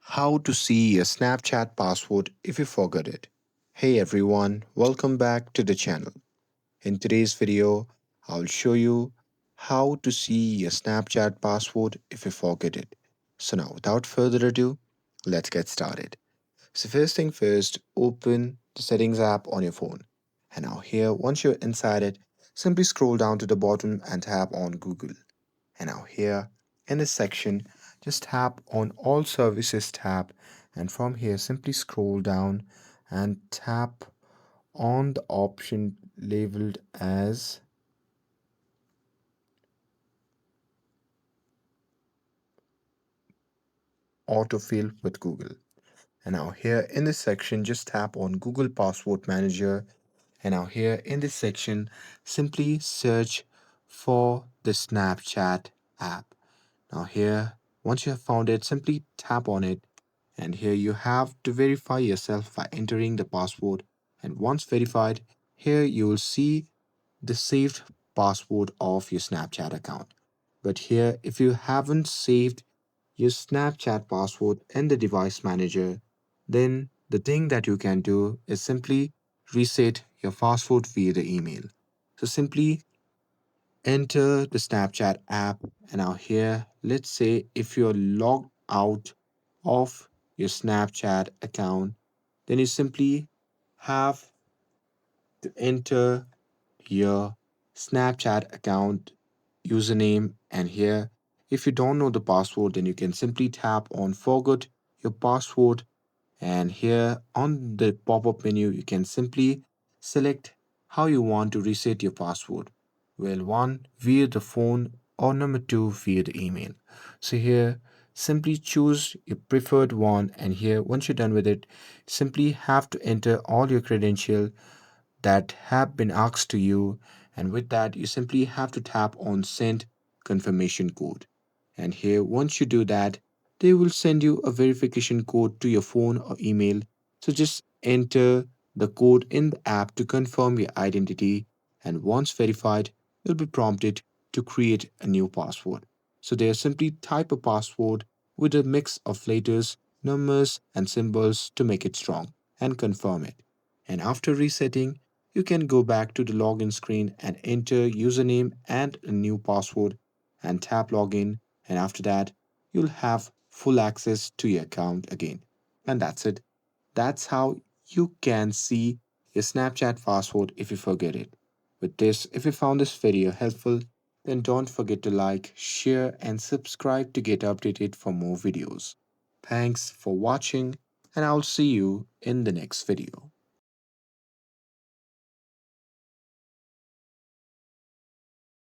How to see a Snapchat password if you forgot it. Hey everyone, welcome back to the channel. In today's video, I'll show you how to see your Snapchat password if you forget it. So now, without further ado, let's get started. So first thing first, open the settings app on your phone. And now here, once you're inside it, simply scroll down to the bottom and tap on Google. And now here in this section, just tap on All Services tab, and from here simply scroll down and tap on the option labeled as autofill with Google. And now here in this section, just tap on Google Password Manager. And now here in this section, simply search for the Snapchat app. Now here, once you have found it, simply tap on it. And here you have to verify yourself by entering the password. And once verified, here you will see the saved password of your Snapchat account. But here, if you haven't saved your Snapchat password in the device manager, then the thing that you can do is simply reset your password via the email. So simply enter the Snapchat app, and now here, let's say if you're logged out of your Snapchat account, then you simply have to enter your Snapchat account username. And here, if you don't know the password, then you can simply tap on forgot your password, and here on the pop-up menu you can simply select how you want to reset your password. Well, one via the phone, or number two via the email. So here simply choose your preferred one, and here once you're done with it, simply have to enter all your credential that have been asked to you, and with that you simply have to tap on send confirmation code. And here once you do that, they will send you a verification code to your phone or email. So just enter the code in the app to confirm your identity, and once verified, you'll be prompted to create a new password. So there simply type a password with a mix of letters, numbers and symbols to make it strong, and confirm it. And after resetting, you can go back to the login screen and enter username and a new password and tap login. And after that, you'll have full access to your account again. And that's it. That's how you can see your Snapchat password if you forget it. With this, if you found this video helpful, then don't forget to like, share, and subscribe to get updated for more videos. Thanks for watching, and I'll see you in the next video.